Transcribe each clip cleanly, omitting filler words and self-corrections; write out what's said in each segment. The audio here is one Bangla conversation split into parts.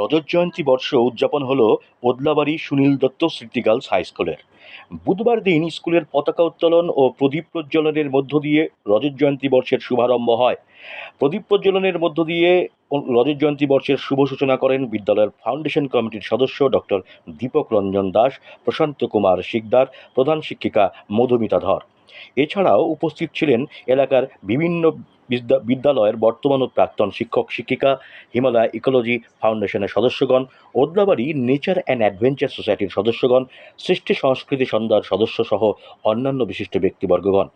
রজত জয়ন্তী বর্ষ উদযাপন হলো ওদলাবাড়ি সুনীল দত্ত স্মৃতি গার্লস হাই স্কুলের। বুধবার দিন স্কুলের পতাকা উত্তোলন ও প্রদীপ প্রজ্বলনের মধ্য দিয়ে রজত জয়ন্তী বর্ষের শুভারম্ভ হয়। প্রদীপ প্রজ্বলনের মধ্য দিয়ে রজত জয়ন্তী বর্ষের শুভ সূচনা করেন বিদ্যালয়ের ফাউন্ডেশন কমিটির সদস্য ডক্টর দীপক রঞ্জন দাস, প্রশান্ত কুমার শিকদার, প্রধান শিক্ষিকা মধুমিতা ধর। এছাড়াও উপস্থিত ছিলেন এলাকার বিভিন্ন বিদ্যালয়ের বর্তমান ও প্রাক্তন শিক্ষক শিক্ষিকা, হিমালয় ইকোলজি ফাউন্ডেশনের সদস্যগণ, ওদলাবাড়ি নেচার অ্যান্ড অ্যাডভেঞ্চার সোসাইটির সদস্যগণ, সৃষ্টি সংস্কৃতি সন্ধ্যার সদস্য সহ অন্যান্য বিশিষ্ট ব্যক্তিবর্গগণ।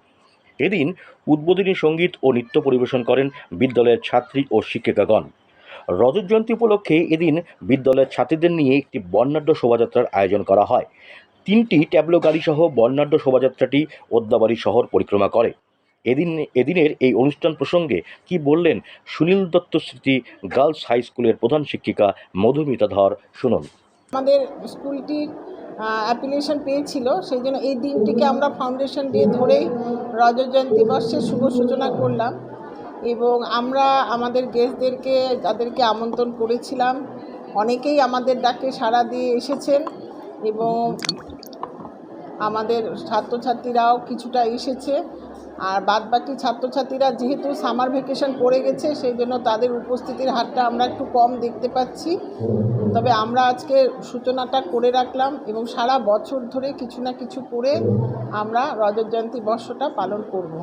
এদিন উদ্বোধনী সঙ্গীত ও নৃত্য পরিবেশন করেন বিদ্যালয়ের ছাত্রী ও শিক্ষিকাগণ। রজত জয়ন্তী উপলক্ষে এদিন বিদ্যালয়ের ছাত্রীদের নিয়ে একটি বর্ণাঢ্য শোভাযাত্রার আয়োজন করা হয়। 3টি ট্যাবলো গাড়িসহ বর্ণাঢ্য শোভাযাত্রাটি ওদলাবাড়ি শহর পরিক্রমা করে। এদিনের এই অনুষ্ঠান প্রসঙ্গে কি বললেন সুনীল দত্ত স্মৃতি গার্লস হাই স্কুলের প্রধান শিক্ষিকা মধুমিতা ধর, শুনুন। আমাদের স্কুলটির অ্যাপ্লিকেশন পেয়েছিল, সেই জন্য এই দিনটিকে আমরা ফাউন্ডেশন ডে ধরেই রজত জয়ন্তী বর্ষের শুভ সূচনা করলাম। এবং আমরা আমাদের গেস্টদেরকে যাদেরকে আমন্ত্রণ করেছিলাম অনেকেই আমাদের ডাকে সাড়া দিয়ে এসেছেন এবং আমাদের ছাত্রছাত্রীরাও কিছুটা এসেছে। আর বাদবাকি ছাত্রছাত্রীরা যেহেতু সামার ভ্যাকেশন পড়ে গেছে, সেই জন্য তাদের উপস্থিতির হারটা আমরা একটু কম দেখতে পাচ্ছি। তবে আমরা আজকে সূচনাটা করে রাখলাম এবং সারা বছর ধরে কিছু না কিছু করে আমরা রজত জয়ন্তী বর্ষটা পালন করব।